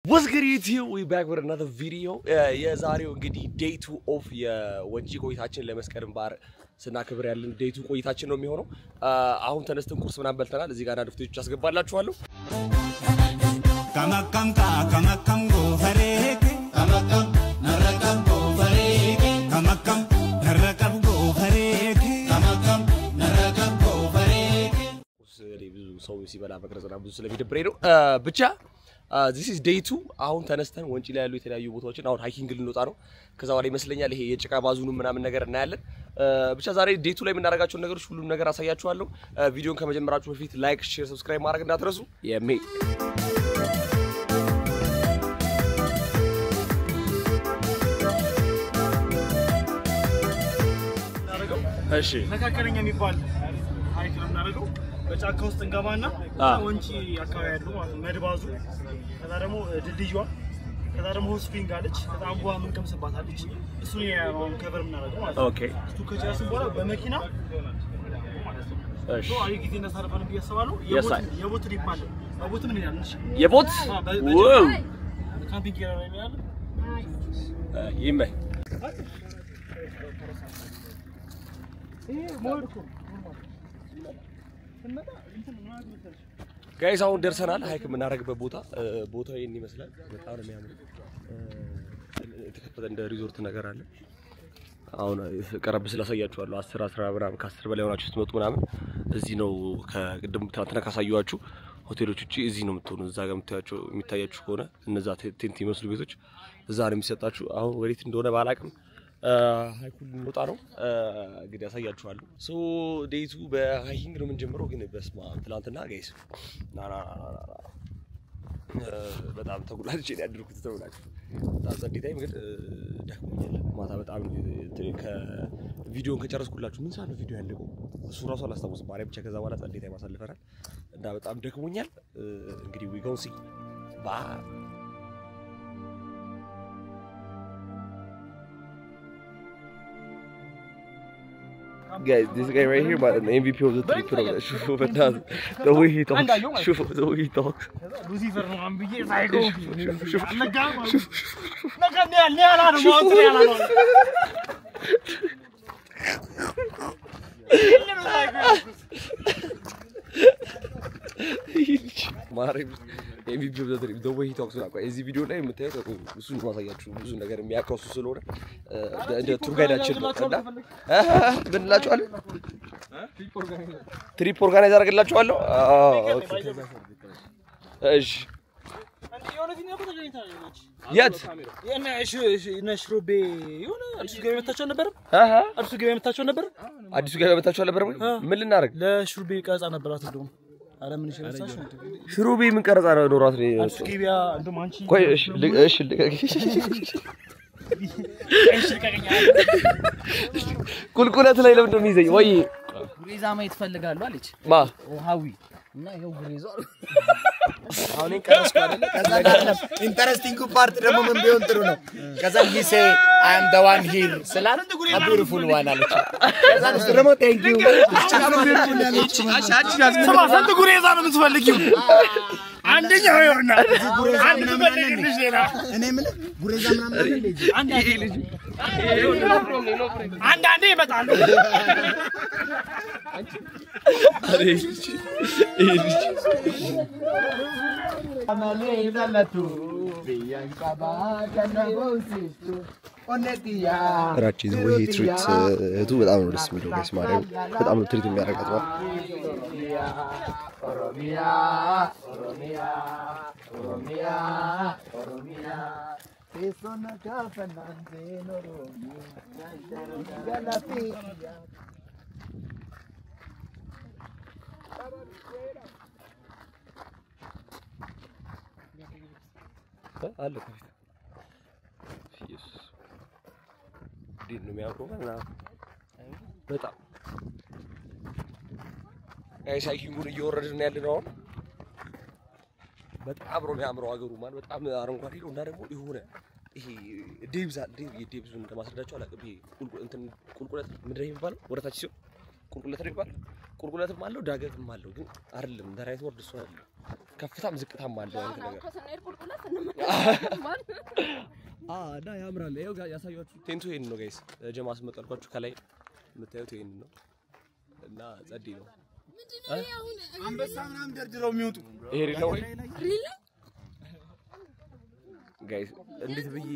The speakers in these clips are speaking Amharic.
What's good YouTube? We back with another video. የዛሬው እንግዲህ day 2 of የወንጂ ቆይታችን ለመስከረም ባር ስናከብር ያለን day 2 ቆይታችን ነው የሚሆነው። አሁን ተነስተን ቁርስ ምናምን በልተናል። እዚህ ጋር አንድ ፍቶች አስገባላችኋለሁ። ከመከም ጎፈሬክ ከመከም ነረቀም ጎፈሬክ ከመከም ነረቀም ጎፈሬክ ከመከም ነረቀም ጎፈሬክ ብዙ ሰው ሲበላ መቅረጽና ብዙ ስለሚደብረኝ ነው ብቻ this is day 2 አሁን ተነስተን ወንጪ ላይ ያሉ የተለያዩ ቦታዎችን አሁን ሃይኪንግ ልንወጣ ነው ከዛ በኋላ ይመስለኛል ይሄ የጭቃ ባዙኑ ምናምን ነገር እናያለን ብቻ ዛሬ day 2 ላይ የምናደርጋቸው ነገሮች ሁሉም ነገር አሳያችኋለሁ ቪዲዮን ከመጀመራችሁ በፊት ላይክ ሼር ሰብስክራይብ ማድረግ እንዳትረሱ የሜ እሺ መካከለኛ የሚባል ሃይክ ነው እናደርገው በጫካ ውስጥ እንገባና ወንጪ አካባቢ ያለው መድባዙ ከዛ ደግሞ ድልድዩዋ ከዛ ደግሞ ስፕሪንግ አለች ከዛ አንጓ ምን ከምሰባታለች እሱ ነው ከቨር እናደርገው ማለት ነው ኦኬ እሱ ከጨረስን በኋላ በመኪና እሺ አይ ጊዜ እናሳርፈን ቢያስባሉ የቦት ሊባል የቦት ምን ይላል የቦት ዋው ካምፒንግ ይላል ይመ ጋይስ አሁን ደርሰናል ሃይክ የምናደርግበት ቦታው ይሄን ይመስላል በጣም ነው የሚያምር የተከፈተ እንደ ሪዞርት ነገር አለ አሁን ቀረብ ስላሳያችኋለሁ 10 ምናምን ከ10 በላይ ሆናችሁ ስትመጡ ምናምን እዚህ ነው ከቅድም ትናንትና ካሳየኋችሁ ሆቴሎች ውጪ እዚህ ነው የምትሆኑ እዛ ጋር የሚታያችሁ ከሆነ እነዛ ቴንት ይመስሉ ቤቶች እዛ ነው የሚሰጣችሁ አሁን ወዴት እንደሆነ ባላቅም ሃይኩል እንወጣ ነው እንግዲህ ያሳያችኋለሁ ሶ day 2 በሃይኪንግ ነው የምንጀምረው ግን በስማ ትላንትና ጋይስ በጣም ተጉላልቼ ያደርኩት ተውላችሁ በጣም ጸዴ ታይም ግን ደክሞኛል ማታ በጣም ከቪዲዮን ከጨረስኩላችሁ ምን ሰዓት ነው ቪዲዮ ያለቀው እሱ ራሱ አላስታውስም ባሪያ ብቻ ከዛ በኋላ ጸዴ ታይም አሳልፈናል እና በጣም ደክሞኛል እንግዲህ we go see bye Guys, this guy right here, but the MVP of the trip program. The way he talks. The way he talks. Lucifer no ambiye psycho. MVP of the trip. The way he talks. እዚህ ቪዲዮ ላይ የምታዩት እሱ ማሳያችሁ ብዙ ነገር የሚያካውሱ ስለሆነ እንደ ቱር ጋይዳችን ነው እና ብንላችኋል ትሪፕ ኦርጋናይዝ አደርግላችኋለሁ እሺ የት ነሽሮቤ የሆነ አዲስ ገበያ መታቸው ነበር አዲስ ገበያ መታቸው ነበር ምን ልናደርግ ለሽሩቤ ቀረጻ ነበራት እንደው አረ ምን ይሸርሳሽ ሽሩቤ ምን ቀረጻ ነው ኖራት ነው አዲስ ገበያ እንደው ማንቺ ቆይ እሺ ቁልቁለት ላይ ለምን እንደሚይዘኝ ወይ ጉሬዛ ማየት ፈልጋለሁ አለች ማ ሃዊ እና ይሄው ጉሬዛ አሁን እንቀረስኩ አይደለ ከዛ ጋር ኢንተረስቲንግ ፓርት ደግሞ ምን ቢሆን ጥሩ ነው ከዛ ጊዜ I am the one here ስላል a beautiful one አለች ከዛ ደግሞ thank you ሰማ ሰንት ጉሬዛ ነው የምትፈልጊው አንደኛው ይሆና አንድ ትፈልጊልሽ ሌላ እኔ ምን ጉሬዛ ምናምን አንድ ልጅ አንዳንዴ ይመጣሉ አማሌ ይዛላቱ ቢያንቃባ ከናቦሲቱ ኦኔቲያ ራቺ ወይ ትሪት እቱ በጣም ነው ደስ የሚለው ጋይስ ማርያም በጣም ነው ትሪት የሚያደርጋት ነው ኦሮሚያ ቴሶና ካፈናንቴ ኦሮሚያ ጋላፊያ አለ ከፊት ኢየሱስ ዲን ነው የሚያውቀው በጣም ሃይኪንጉን እየወረድን ያለነው በጣም ነው የሚያምረው ሀገሩ ማን በጣም አረንጓዴ ነው እና ደግሞ ይሆነ ይሄ ዴብዙን ለማስረዳቸው አላውቅም ይሄ ቁልቁለት ምንድነው የሚባለው ወደታች ሲሆን ቁልቁለት ነው ይባላል ቁልቁለትም አለው ዳገትም አለው ግን አይደለም ዳራይት ወርድ እሱ አይደለም ከፍታም ዝቅታም አለው አንተ ነገር እና ያምራል ይሄው ያሳያችሁ ቴንቱ ይሄን ነው ጋይስ ጀማስ መጠልኳችሁ ከላይ የምታዩት ይሄን ነው እና ጸዲ ነው አንበሳ ምናምን ደርድረው የሚወጡ ይሄ ነው ጋይስ እንዴት ብዬ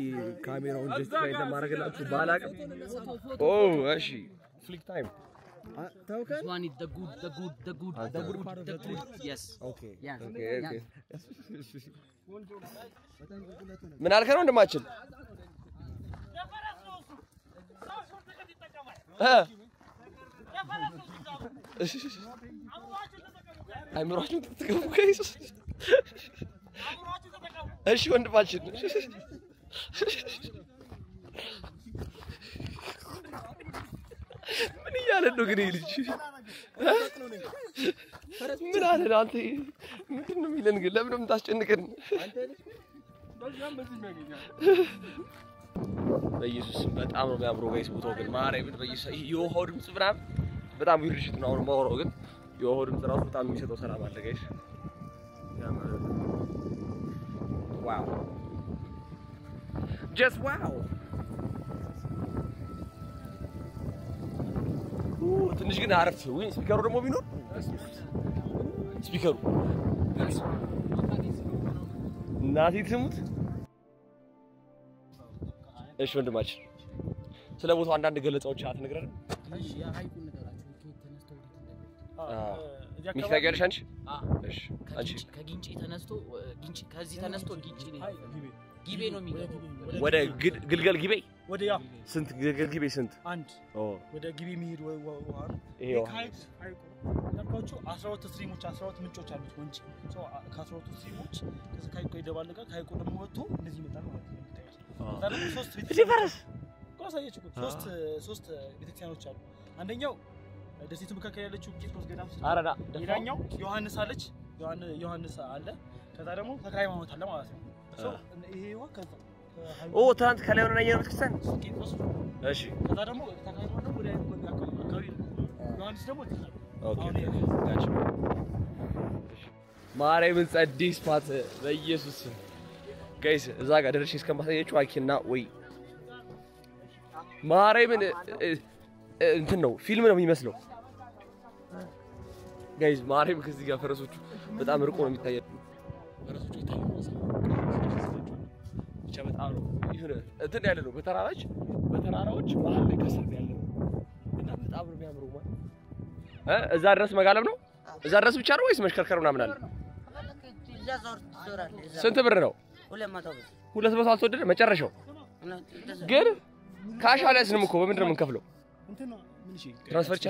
ካሜራውን ጀስቲፋይ ለማድረግላችሁ ባላቀም ኦ እሺ ፍሊክ ታይም This one is the good part of the good. Yes. Okay. Yeah. Okay. ምን አልከው እንደማችል አይምሮአችሁ ተጠቀሙ ጋይስ እሺ ወንድማችን ምን ያለ ነው ግን ልጅ ምን አለ አንተ ምንድነው የሚለን ግን ለምን የምታስጨንቀን በኢየሱስ በጣም ነው የሚያምረው ጋይስ ቦታው ግን ማርያምን በኢየሱስ የውሃው ድምጽ ምናምን በጣም ይርሽት ነው አሁን ማውራው ግን የውሃው ድምጽ ራሱ በጣም የሚሰጠው ሰላም አለ ጋይስ ዋው just wow ትንሽ ግን አረፍ ወይ ስፒከሩ ደግሞ ቢኖር ስፒከሩ እናቴ ትሙት እሺ ወንድማችን ስለ ቦታው አንዳንድ ገለጻዎች አትነግረን እሺ ያ ሃይቁን ነገራችሁ ከየት ተነስተው ሚካኤል አንቺ እሺ አንቺ ከጊንጪ ተነስቶ ጊንጪ ከዚህ ተነስቶ ጊንጪ ነው ጊቤ ነው የሚገባው ወደ ግልገል ጊቤ ወደ ያ ስንት ግልገል ጊቤ ስንት አንድ ወደ ጊቤ የሚሄድ ውሃ ነው ይሄ ሃይቁ ለምካችሁ 12 ስትሪሞች 12 ምንጮች አሉት ወንጪ ከ12 ስትሪሞች ከዚህ ሃይቁ ይደባለቃል ሃይቁ ደግሞ ወጥቶ እንደዚህ ይመጣል ማለት ነው ታዲያ ሶስት ቤተክርስቲያኖች ቆሳየች ሶስት ቤተክርስቲያኖች አሉ አንደኛው ደሴቱ መካከል ያለችው ጴጥሮስ ገዳም አረዳ ሌላኛው ዮሐንስ አለች ዮሐንስ አለ ከዛ ደግሞ ተክለ ሃይማኖት አለ ማለት ነው ይሄ ይወ ከዛ ትናንት ከላይ ሆነ ያየው ቤተክርስቲያን እሺ ከዛ ደግሞ ተክለ ሃይማኖት ወደ አካባቢ ዮሐንስ ደግሞ ኦኬ ጋች ማርያምን ጸዲ ስፓት በኢየሱስ ጋይስ እዛ ጋር ደርሼ እስከማሳያችሁ አኪና ወይ ማርያምን እንትን ነው ፊልም ነው የሚመስለው ጋይስ ማርያም ከዚህ ጋር ፈረሶቹ በጣም ርቆ ነው የሚታየው ፈረሶቹ ይታያሉ ብቻ በጣም ነው ይሁን እንትን ያለ ነው በተራራዎች መሀል ላይ ከስር ያለ ነው እና በጣም ነው የሚያምረው ማለት እዛ ድረስ መጋለብ ነው እዛ ድረስ ብቻ ነው ወይስ መሽከርከር ምናምን አለ ስንት ብር ነው 200 አልተወደደ መጨረሻው ግን ካሽ አልያዝንም እኮ በምንድን ነው የምንከፍለው እንትን ነው ምን እሺ ትራንስፈር ቻ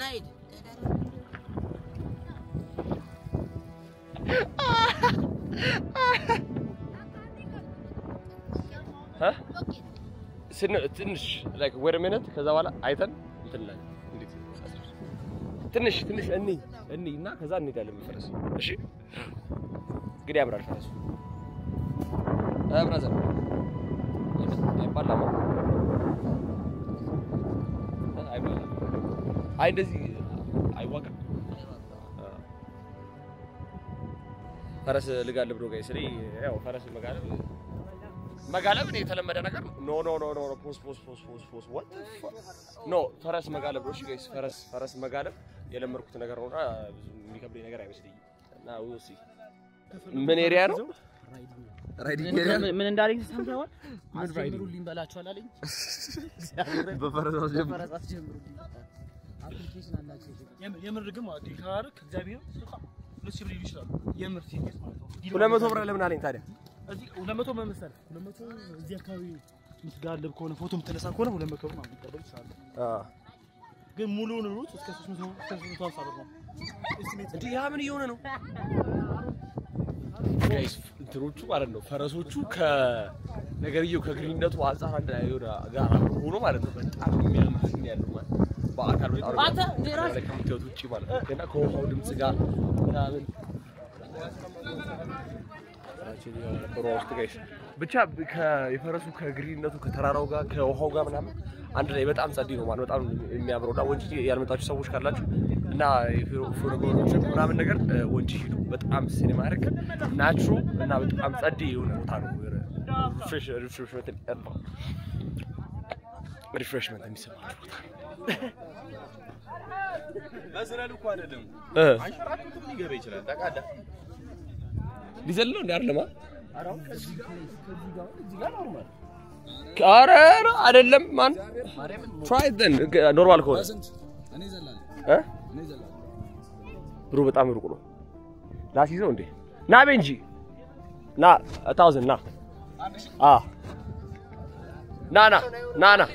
ናይድ ትንሽ like wait a minute ከዛ በኋላ አይተን እንትን ላይ እንዴት ትንሽ እና ከዛ እንሄዳለን ፈረስ እሺ እንግዲህ ያምራል ፈረሱ ብራዘር አይባላም አይ እንደዚህ አይዋጋም ፈረስ ልጋልብ ብሎ ጋይስ ያው ፈረስ መጋለብ ነው የተለመደ ነገር ኖ ፖስ what ኖ ፈረስ መጋለብ ነው እሺ ጋይስ ፈረስ መጋለብ የለመርኩት ነገር ነውና ብዙ የሚከብደኝ ነገር አይመስልኝም እና ወሲ ምን ኤሪያ ነው ራይዲንግ ኤሪያ ምን እንዳለኝ ሰምተዋል ምን ራይዲንግ በላችኋል አለኝ በፈረስ ጀምሩልኝ አፕሊኬሽን አላችሁ የምር ግን ማለት ዲካርክ እግዚአብሔር ለሱ ብሪ ይችላል የምር ሲገስ ማለት ነው 200 ብር ለምን አለኝ ታዲያ እዚህ 200 መመሰል 200 እዚህ አካባቢ ምትጋለብ ከሆነ ፎቶ ምትነሳ ከሆነ 200 ብር ማለት ይቀበል ይችላል ግን ሙሉውን ሩት እስከ 350 ብር ነው እስቲሜት እንዴ ያ ምን ይሆነ ነው ጋይስ እንትሮቹ ማለት ነው ፈረሶቹ ከነገርየው ከግሪነቱ አንፃር አንድ አይሆነ ጋራ ሆኖ ማለት ነው በጣም የሚያምር ነው ያለው ማለት በአካል በጣም ከምትወጡ ውጪ ማለት ነው እና ከውሃው ድምጽ ጋር ምናምን በሮስት ጋይስ ብቻ ከየፈረሱ ከግሪነቱ ከተራራው ጋር ከውሃው ጋር ምናምን አንድ ላይ በጣም ጸዲ ነው ማለት በጣም የሚያምረውና ወንጪ ያልመጣችሁ ሰዎች ካላችሁ እና ፎቶግራፎች ምናምን ነገር ወንጪ ሂዱ በጣም ሲኒማቲክ ናቹራል እና በጣም ጸዲ የሆነ ቦታ ነው ሪፍሬሽመንት የሚሰማችሁ ቦታ መስራሉ እኮ አይደለም አንሸራቱም ሊገባ ይችላል ታውቃለህ ሊዘል ነው አይደለም አራው ከዚህ ጋር ኖርማል ካረ አይደለም ማን try then ኖርማል ኮድ እኔ ዘላለሁ እኔ ዘላለሁ ብሩ በጣም ሩቅ ነው ላሲዘው እንዴ ና ቤንጂ ና 1000 ና ና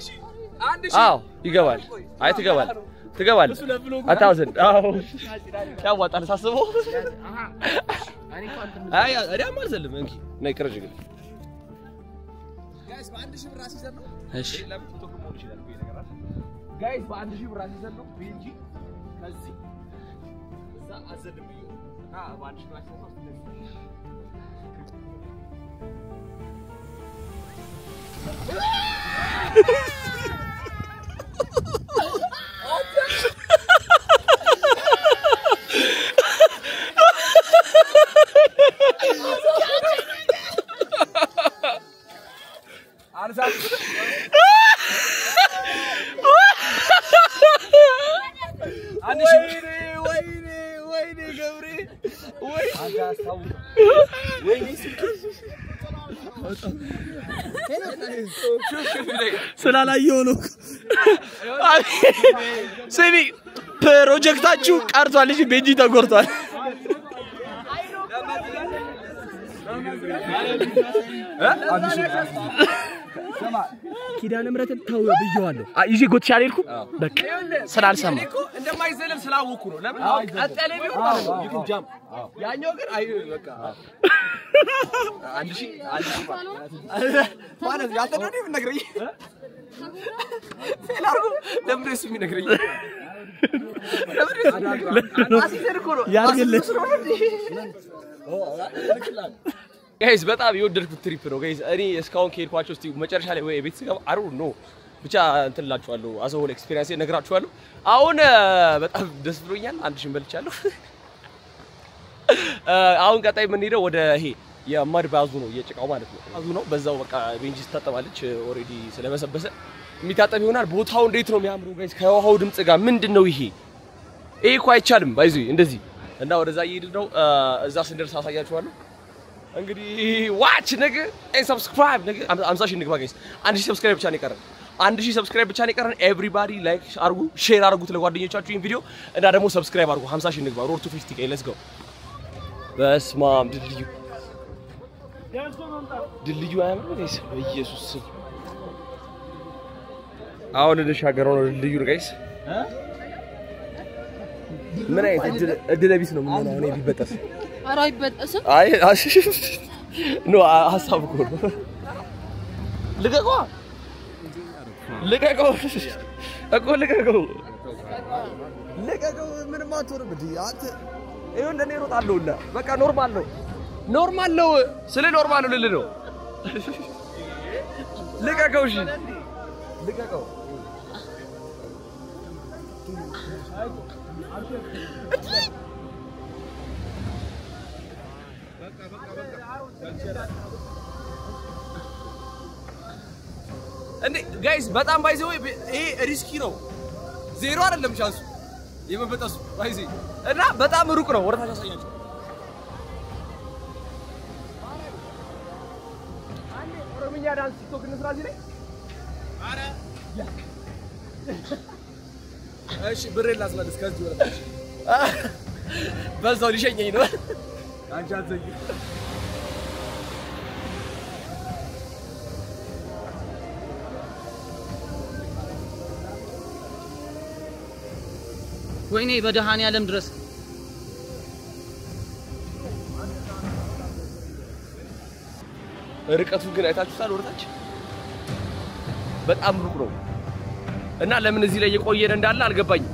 አዎ ይገባል አይ ትገባል 1000 አዎ ያዋጣል ሳስበው አይ አዳም አልዘልም እንኪ ነይ ቅርጅ ግን ጋይስ በአንድ ሺህ ብር አሲዘን ነው እሺ ለምን ፎቶ ኮል ይችላል ወይ ነገር አለ ጋይስ በአንድ ሺህ ብር አሲዘን ነው ቤንጂ ከዚህ እዛ አዘልም ይዩ በአንድ ሺህ ብር አሲዘን ነው ወይኔ ገብሬ ወይ አጋሳው ወይኔ ስላላየው ነው ስሚ ፕሮጀክታችሁ ቀርቷል እሺ ቤንጂ ተጎርቷል ሰማ ኪዳነ ምሕረትን ተው ብየዋለሁ ይዤ ጎትሻ አልሄድኩ በቃ ስላልሰማ እኮ እንደማይዘለል ስላወኩ ነው ለምን አጣለ ቢሆን ማለት ነው ይሁን ጃም ያኛው ግን አይ በቃ አንድ ሺህ ማለት ያተነው ነው ነግረኝ ፌላሩ ለምን እሱ የሚነግረኝ ለምን አሲዘር እኮ ነው ያርግልህ ጋይስ በጣም የወደድኩት ትሪፕ ነው ጋይስ እኔ እስካሁን ከሄድኳቸው እስቲ መጨረሻ ላይ ወይ ቤት ስገባ አሩ ነው ብቻ እንትላችኋለሁ አዘሆል ኤክስፒሪየንስ ነግራችኋለሁ አሁን በጣም ደስ ብሎኛል አንድ ሺህ በልቻለሁ አሁን ቀጣይ ምን ሄደው ወደ ይሄ የማድ ባዙ ነው የጭቃው ማለት ነው ባዙ ነው በዛው በቃ ቤንጂ ተጣጣባለች ኦሬዲ ስለበሰበሰ የሚታጠብ ይሆናል ቦታው እንዴት ነው የሚያምሩ ጋይስ ከውሃው ድምጽ ጋር ምንድነው ይሄ እኮ አይቻልም ባይዙ እንደዚህ እና ወደዛ ይሄድ ነው እዛ ስንደርስ አሳያችኋለሁ እንግዲህ ዋች ነገ ሰብስክራይብ ነገ 50 ሺህ ንግባ ጋይስ 1000 ሰብስክራይብ ብቻ ነው የቀረን 1000 ሰብስክራይብ ብቻ ነው የቀረን ኤቭሪባዲ ላይክ አርጉ ሼር አርጉት ለጓደኞቻችሁ ይሄን ቪዲዮ እና ደግሞ ሰብስክራይብ አርጉ 50 ሺህ ንግባ ሮድ ቱ 50 ሌትስ ጎ በስማም ድልዩ አያምርም ጋይስ በኢየሱስ ስም አሁን ልሻገረው ነው ድልዩ ጋይስ ምን አይነት እድለቢስ ነው ምን ነው እኔ ቢበጠስ ኧረ አይበጠስም አይ ኖ ሐሳብ እኮ ነው ልቀቀው ምንም አትሆንም እንዴ አንተ ይኸው እንደኔ እሮጣለሁና በቃ ኖርማል ነው ስለ ኖርማል ነው ልል ነው ልቀቀው እሺ ልቀቀው እንዴ ጋይስ በጣም ባይዘው ይሄ ሪስኪ ነው ዜሮ አይደለም ቻንሱ የመበጠሱ ባይዚ እና በጣም ሩቅ ነው ወርታች አሳያችሁ አንዴ ኦሮምኛ ዳንስ ቲክቶክ እንስራ እዚህ ላይ አረ እሺ ብሬ ላስመልስ ከዚህ ወረታች በዛው ሊሸኘኝ ነው አንቺ አዘኝ ወይኔ በደሃን ያለም ድረስ ርቀቱ ግን አይታችሁታል ወርታች በጣም ሩቅ ነው እና ለምን እዚህ ላይ የቆየን እንዳለ አልገባኝም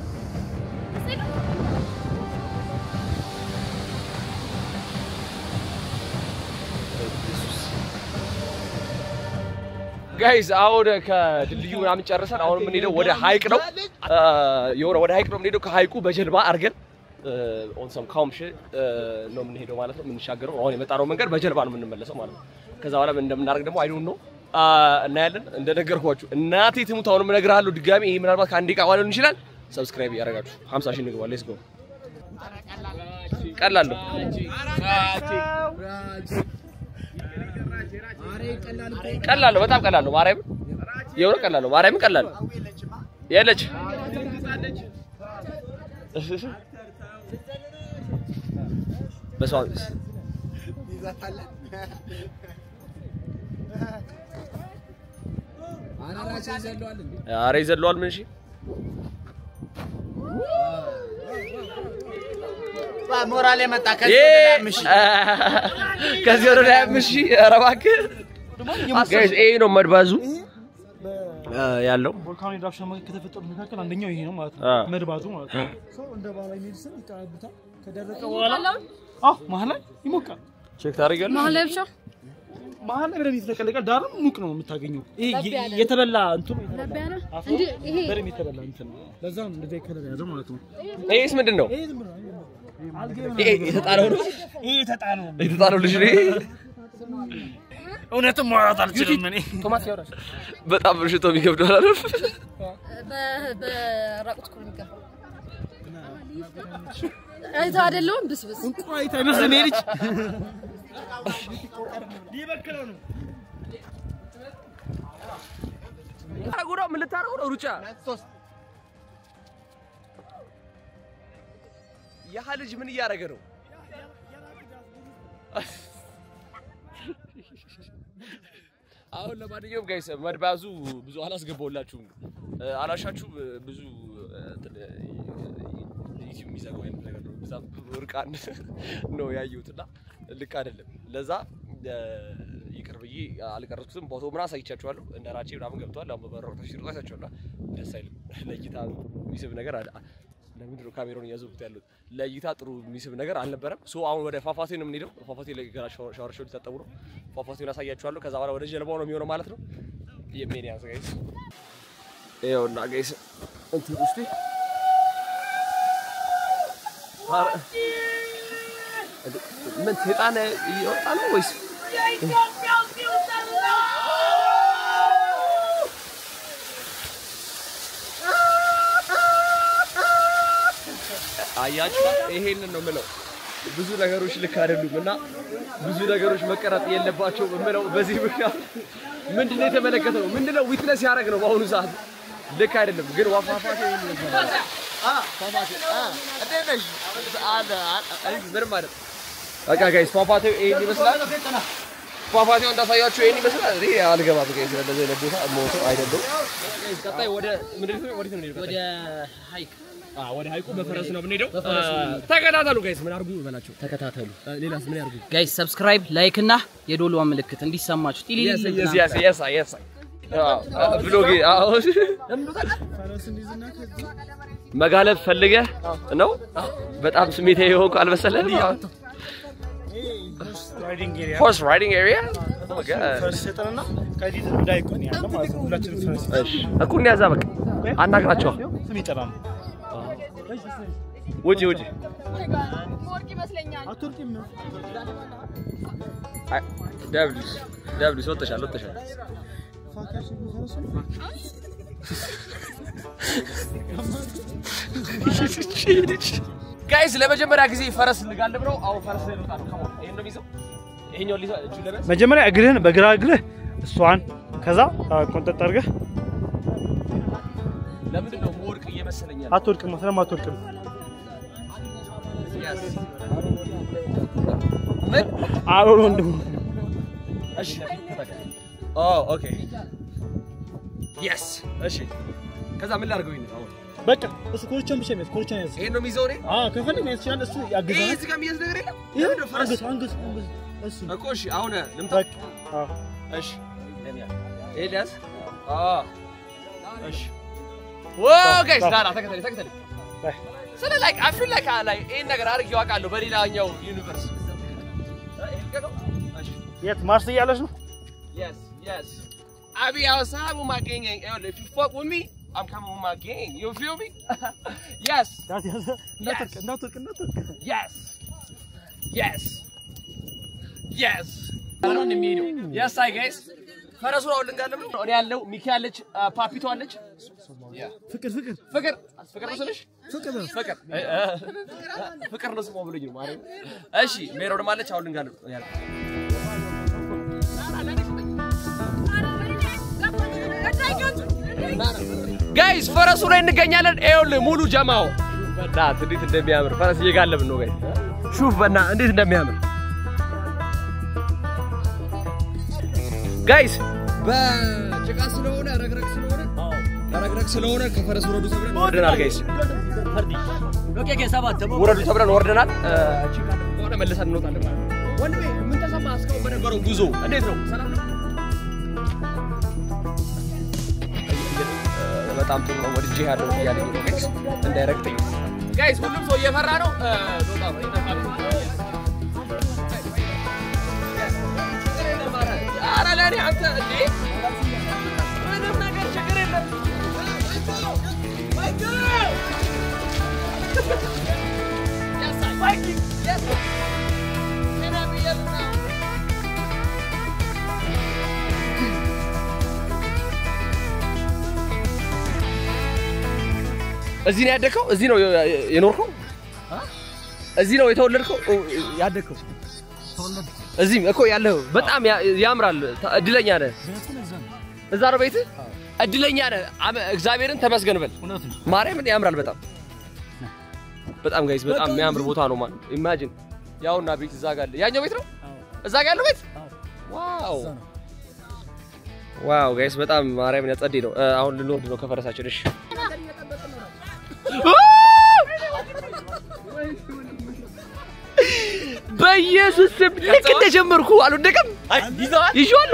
ጋይስ አሁን ከድልድዩ ምናምን ጨርሰን አሁን የምንሄደው ወደ ሐይቅ ነው ወደ ሐይቅ ነው የምንሄደው ከሐይቁ በጀልባ አድርገን on some calm shit ነው የምንሄደው ማለት ነው የምንሻገረው አሁን የመጣነው መንገድ በጀልባ ነው የምንመለሰው ማለት ነው ከዛ በኋላ ምን እንደምናደርግ ደግሞ I don't know እናያለን እንደነገርኳችሁ እናቴ ትሙት አሁን እነግርሃለሁ ድጋሚ ይሄ ምናልባት ከአንድ ደቂቃ በኋላ ሊሆን ይችላል ሰብስክራይብ ያደርጋችሁ 50,000 ንግባ ሌትስ ጎ ቀላል ነው ቀላል ነው በጣም ቀላል ነው ማርያም የሆነ ቀላል ነው ማርያም ቀላል ነው የለች በሷንስ ይዛታለ አራራጭ ይዘለዋል እንዴ አሬ ይዘለዋል ምን እሺ ሞራል የመጣ ከዚህ ወደ ላይ ምሺ አረባክ ጋይስ ኤ ነው መድባዙ ያለው ቮልካኖ ኢራፕሽን ከተፈጠሩ መካከል አንደኛው ይሄ ነው ማለት ነው መድባዙ ማለት ነው ሶ እንደ ባህላዊ ሜዲሲን ይቀርብታል ከደረቀ በኋላ መሀል ላይ ይሞቃል ቼክ ታደርጋለህ መሀል ላይ ብቻ መሀል ላይ በደም የተለቀለቀ ዳርም ሙቅ ነው የምታገኘው ይሄ የተበላ እንትን ለበያና እንዴ ይሄ በደም የተበላ እንትን ለዛ ነው እንደዚህ ከለር ያዘው ማለት ነው ይሄስ ምንድነው ይሄ ዝም ብሎ ይሄ የተጣለው ነው ይሄ የተጣለው ልጅ ነው እውነትም ማውራት አልችልም እኔ ቶማስ ያወራሽ በጣም ብርሽቶ የሚገብደው አይደል በራቁት እኮ ነው የሚገባው አይታ አይደለም ብስብስ እንቁ አይታ አይመስልም ይሄ ልጅ ሊበክለው ነው አጉራ ምን ልታረጉ ነው ሩጫ ያ ልጅ ምን እያደረገ ነው አሁን ለማንኛውም ጋይስ መድባዙ ብዙ አላስገባውላችሁም አላሻችሁ ብዙ ዩቲዩብ የሚዘጋው አይነት ነገር ነው በዛም ወርቃን ነው ያዩትና ልክ አይደለም ለዛ ይቅርብዬ አልቀረጽኩትም ቦታው ምራ ሳይቻችኋለሁ እንደራቼ ምናምን ገብቷል አሁን በበረው ተሽርጣቻችኋል ደስ አይልም ለእይታ የሚስብ ነገር አለ ለምንድን ነው ካሜራውን ያዘውት ያለው ለእይታ ጥሩ የሚስብ ነገር አልነበረም ሶ አሁን ወደ ፏፏቴ ነው የምንሄደው ፏፏቴ ላይ ገና ሻወር ሊታጠቡ ነው ፏፏቴውን አሳያችኋለሁ ከዛ በኋላ ወደ ጀልባው ነው የሚሆነው ማለት ነው የሜኒያስ ጋይስ ይኸውና ጋይስ እንትን ውስጥ ምን ተጣነ ይወጣ ነው ወይስ አያችሁ ይሄንን ነው የምለው ብዙ ነገሮች ልክ አይደሉምና ብዙ ነገሮች መቀረጥ የለባቸው የምለው በዚህ ምክንያት ምንድነው የተመለከተው ምንድነው ዊትነስ ያደርግ ነው በአሁኑ ሰዓት ልክ አይደለም ግን ዋፋፋቴ ፏፏቴ አደነሽ ምን ማለት በቃ ጋይስ ፏፏቴው ይሄን ይመስላል ፏፏቴው እንዳሳያችሁ ይሄን ይመስላል እኔ አልገባም ጋይስ እንደዚህ አይነት ቦታ ሞቶ አይደለም ጋይስ ቀጣይ ወደ ምንድነው ወደ ሐይቅ ወደ ሐይቁ በፈረስ ነው የምንሄደው ተከታተሉ ጋይስ ምን አርጉ በላችሁ ተከታተሉ ሌላስ ምን ያርጉ ጋይስ ሰብስክራይብ ላይክ እና የዶሎዋ ምልክት እንዲሰማችሁ ጢሊ yes ብሎግ መጋለብ ፈልገህ ነው በጣም ስሜታዊ የሆንኩ አልመሰለህ horse riding area oh my god ፈረስ ሰጠና ከዚህ እንዳይቆን ያለው ማለት ነው ሁላችንም ፈረስ እሺ እኩል ያዛ በቃ አናግራቸው ስም ይጠራም ውጪ ወርቅ ይመስለኛል አትወርቂም ነው ዳብሊስ ወጥተሻል ፋካሽ ጋይስ ለመጀመሪያ ጊዜ ፈረስ ልጋልብ ነው አው ፈረስ ላይ ነው ታው ይሄን ነው የሚይዘው ይሄኛው ሊዛ እጁ ለበስ መጀመሪያ እግርህን በግራ እግርህ እሷን ከዛ ቆንጠጥ አድርገህ ለምንድን ነው ወርቅ እየመሰለኛል አትወርቅም ስለማትወርቅም ምን አሮን ወንድም እሺ ኦ ኦኬ yes እሺ ከዛ ምን ላድርገው ይሄን አሁን በቃ እሱ ኮርቻን ብቻ ነው ኮርቻን ያዝ ይሄን ነው የሚይዘው እኔ ከፈለግ ነው ይችላል እሱ ያግዛል እዚህ ጋር የሚያዝ ነገር የለም ይሄ ፈረስ አንገት እሱ እኮ እሺ አሁን ልምጣ እሺ ለሚያ ኤልያስ እሺ ጋይስ ዳራ ተከተለኝ ስለ ላይክ I feel like ይሄን ነገር አድርጌው አውቃለሁ በሌላኛው ዩኒቨርስ የት ማርስ እያለሽ ነው yes I be outside with my gang. If you fuck with me, I'm coming with my gang. You feel me? Yes. Yes. Yes. Yes. I don't need you. Yes, I guess. ፈረሱ ነው ልንጋለም ነው እኔ ያለው ሚኪ ያለች ፓፒቶ አለች ፍቅር መስለሽ ፍቅር ነው ስሙ ብለኝ ነው ማለት እሺ ሜሮድ ማለች አሁን ልንጋለም ያለ ጋይስ ፈረሱ ላይ እንገኛለን ኤውል ሙሉ ጀማው በዳት እንዴት እንደሚያምር ፈረስ እየጋለብን ነው ጋይስ ሹፍ በና እንዴት እንደሚያምር ጋይስ በጭቃ ስለሆነ ረግረግ ስለሆነ ከፈረስ ወረዱ ተብለን ወርደናል ጋይስ ወረዱ ተብለን ወርደናል ጭቃ ደግሞ መልሰን እንወጣለን ማለት ወንድሜ ምን ተሰማ እስካሁን በነበረው ጉዞ እንዴት ነው ሰላም ነው በጣም ጥሩ ነው ወድጄ ያለው ያለኝ ነው ጋይስ እንዳይረግጠኝ ጋይስ ሁሉም ሰው እየፈራ ነው በጣም አራላኒ አንተ እንዴ ምንም ነገር ችግር የለም yes can I be able now እዚህ ነው ያደከው እዚህ ነው የኖርከው እዚህ ነው የተወለድከው ያደከው እዚህ እኮ ያለው በጣም ያምራል እድለኛ ነህ እዛ ነው ቤት እድለኛ ነህ እግዚአብሔርን ተመስገን በል ማርያምን ያምራል በጣም ጋይስ በጣም የሚያምር ቦታ ነው ማለት ኢማጂን ያውና ቤት እዛ ጋር ያኛው ቤት ነው እዛ ጋር ያለው ቤት ዋው ጋይስ በጣም ማርያምን ያጸዴ ነው አሁን ልንወርድ ነው ከፈረሳችን እሺ በኢየሱስ ስም ልክ እንደጀመርኩ አልወደቀም ይዟል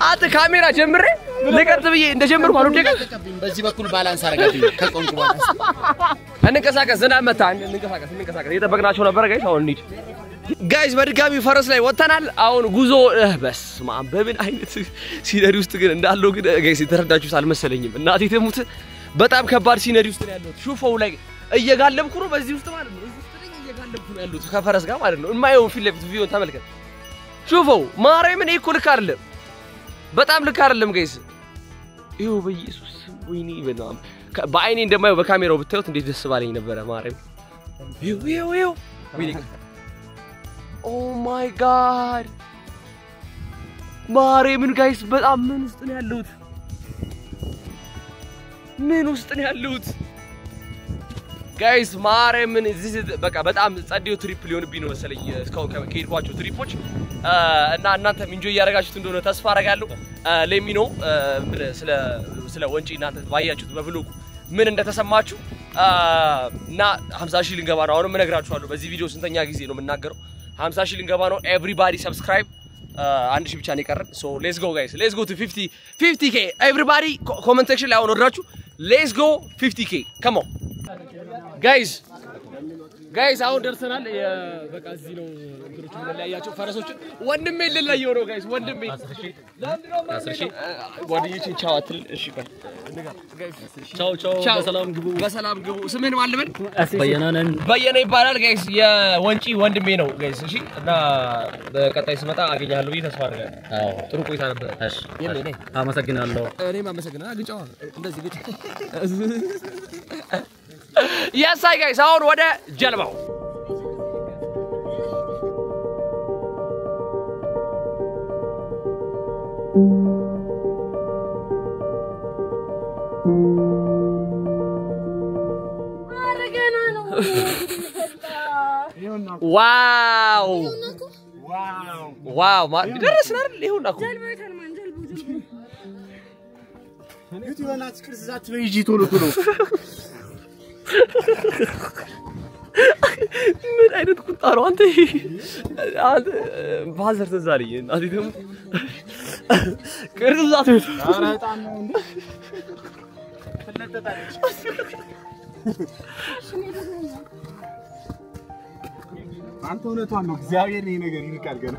አተ ካሜራ ጀምሬ ለቀጥ ብዬ እንደጀመርኩ አልወደቀም በዚህ በኩል ባላንስ አረጋብኝ ከቆንኩ ባላንስ እንንቀሳቀስ ዝናብ መታ እንንቀሳቀስ እየጠበቅናቸው ነበር ጋይስ አሁን እንሂድ ጋይስ በድጋሚ ፈረስ ላይ ወጣናል አሁን ጉዞ በስመ አብ በምን አይነት ሲነሪ ውስጥ ግን እንዳለው ግን ጋይስ የተረዳችሁት አልመሰለኝም እናቴ ተሙት በጣም ከባድ ሲነሪ ውስጥ ነው ያለው ሹፈው ላይ እየጋለብኩ ነው በዚህ ውስጥ ማለት ነው እዚህ ውስጥ እየጋለብኩ ነው ያለው ከፈረስ ጋር ማለት ነው የማየው ፊት ለፊት ቪዲዮን ተመልከት ሹፈው ማርያምን እኮ ልክ አይደለም በጣም ልክ አይደለም ጋይስ ይኸው በኢየሱስ ወይኔ በጣም በአይኔ እንደማየው በካሜራው ብታዩት እንዴት ደስ ባለኝ ነበር ማርያም ይኸው ወይኔ ኦ ማይ ጋድ ማርያምን ጋይስ በጣም ምን ውስጥ ነው ያለሁት ምን ውስጥ ነው ያለሁት ጋይስ ማርያምን እዚህ በቃ በጣም ጸዴው ትሪፕ ሊሆንብኝ ነው መሰለኝ እስካሁን ከሄድኳቸው ትሪፖች እና እናንተም ኢንጆይ ያደርጋችሁት እንደሆነ ተስፋ አደርጋለሁ ሌሚ ነው ስለ ወንጪ እናንተ ባያችሁት በብሎግ ምን እንደተሰማችሁ እና 50 ሺህ ልንገባ ነው አሁን እነግራችኋለሁ በዚህ ቪዲዮ ስንተኛ ጊዜ ነው የምናገረው 50 ሺህ ልንገባ ነው ኤቭሪባዲ ሰብስክራይብ አንድ ሺህ ብቻ ነው የቀረን ሶ ሌትስ ጎ ጋይስ ሌትስ ጎ ቱ 50k ኤቭሪባዲ ኮሜንት ሴክሽን ላይ አሁን ወርዳችሁ ሌትስ ጎ 50k come on guys አሁን ደርሰናል በቃ እዚህ ነው እንትሮቹ ምን ላይ ያያቸው ፈረሶች ወንድሜ ልለየው ነው ጋይስ ወንድሜ 10 ጓደኞቼ ቻው አትል እሺ ቆይ ቻው በሰላም ግቡ ስምህን ማን ልበል በየነ ይባላል ጋይስ የወንጪ ወንድሜ ነው ጋይስ እሺ እና በቀጣይ ስመጣ አገኛለሁ ብዬ ተስፋ አደርጋለሁ ጥሩ ቆይታ ነበር እሺ አመሰግናለሁ እኔም አመሰግናለሁ አግጫው እንደዚህ ግጭ Yes, I guys, አሁን ወደ ጀልባው አረጋና ነው ዋው ደረስን አይደል ይሁን አኩ ዩቲዩብናት ክርስዛት በይጂ ቶሎ ምን አይነት ቁጣ ነው አንተ ባዘር ተዛልኝ እናቴ ደግሞ ክርስዛት ነው ኧረ በጣም ነው እንዴ ፈለጠታለች አንተ እውነቷን ነው እግዚአብሔር ይሄ ነገር ይርቃል ገና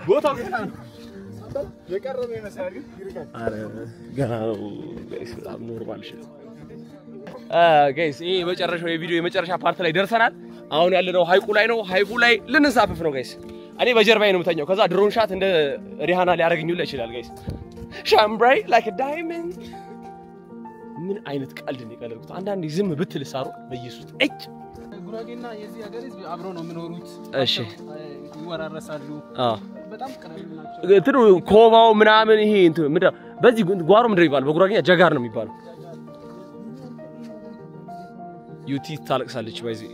ቦታው ገና ነው የቀረበ ይመስላል ግን ይርቃል አረ ገና ነው ጋይስ በጣም ኖርማል ሽት ጋይስ ይሄ የመጨረሻው የቪዲዮ የመጨረሻ ፓርት ላይ ደርሰናል አሁን ያለነው ሃይቁ ላይ ነው ሃይቁ ላይ ልንሳፈፍ ነው ጋይስ እኔ በጀርባዬ ነው የምተኛው ከዛ ድሮን ሻት እንደ ሪሃና ሊያረግኙላ ይችላል ጋይስ ሻምብራይ ላይክ አ ዳይመንድ ምን አይነት ቀልድ ነው የቀለድኩት አንዳንዴ ዝም ብትል ሳሩ በኢየሱስ እጭ ጉራጌና የዚህ ሀገር ህዝብ አብረው ነው የሚኖሩት እሺ ይወራረሳሉ በጣም ቀላል ናቸው እንትኑ ኮባው ምናምን ይሄ እንትኑ ምንድነው በዚህ ጓሮ ምንድነው ይባላል በጉራጌኛ ጀጋር ነው የሚባለው ዩቲ ታለቅሳለች በዚህ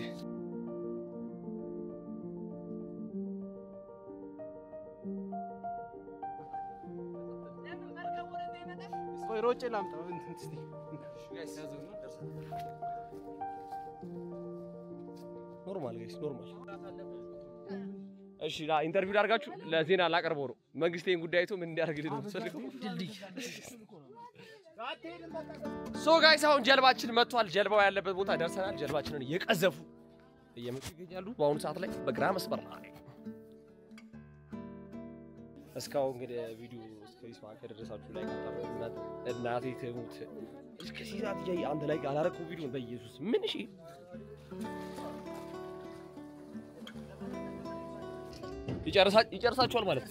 ሮጬ ላምጣው እንትን ጋይስ ያዘው ነው ኖርማል ጋይስ ኖርማል እሺ ላ ኢንተርቪው አድርጋችሁ ለዜና ላቀርበው ነው መንግስቴን ጉዳይቶ ምን እንዲያርግልኝ ነው ተሰልኩ ድልድይ ሶ ጋይስ አሁን ጀልባችን መጥቷል ጀልባው ያለበት ቦታ ደርሰናል ጀልባችንን እየቀዘፉ እየመጡ ይገኛሉ በአሁኑ ሰዓት ላይ በግራ መስመር ላይ እስካሁን እንግዲህ ቪዲዮ እስከዚህ ሰዓት ከደረሳችሁ ላይ እናቴ ትሙት እስከዚህ ሰዓት ያይ አንተ ላይ አላረከው ቪዲዮ በኢየሱስ ምን እሺ ይጨርሳችኋል ማለት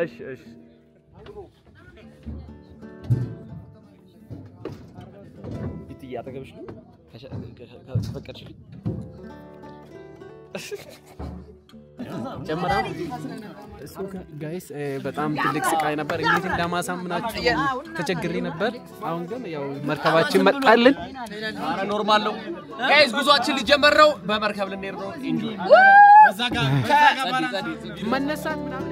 እሺ እሺ ይትያ ተገብሽ ነው ከፈቀድሽልኝ ጀመራ እሱ ጋይስ በጣም ትልቅ ስቃይ ነበር እንዴት እንደማሳምናችሁ ተቸግሬ ነበር አሁን ግን ያው መርከባችን መጣልን አረ ኖርማል ነው ጋይስ ጉዟችን ሊጀመር ነው በመርከብ ልንሄድ ነው ኢንጆይ በዛ ጋር መነሳት ምናምን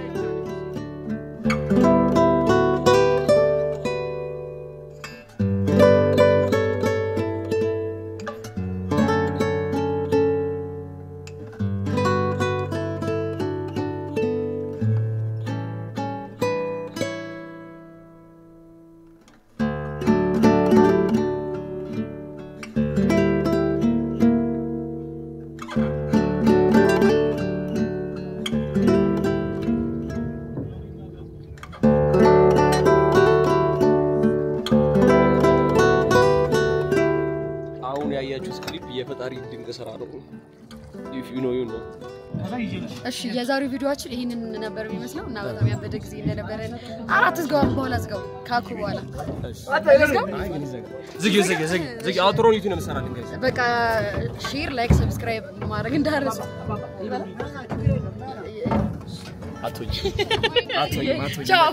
የፈጣሪ ድንቅ ስራ ነው if you know you know እሺ የዛሬው ቪዲዮአችን ይሄንን ነበር የሚመስለው እና በጣም ያበደ ጊዜ እንደነበረ አትዝጋው በኋላ ዝጋው ካኩ በኋላ ዝጊ አውትሮን ዩቲዩብ ነው መሰራልኝ ጋይስ በቃ ሼር ላይክ ሰብስክራይብ ማድረግ እንዳትረሱ አቶይ ቻው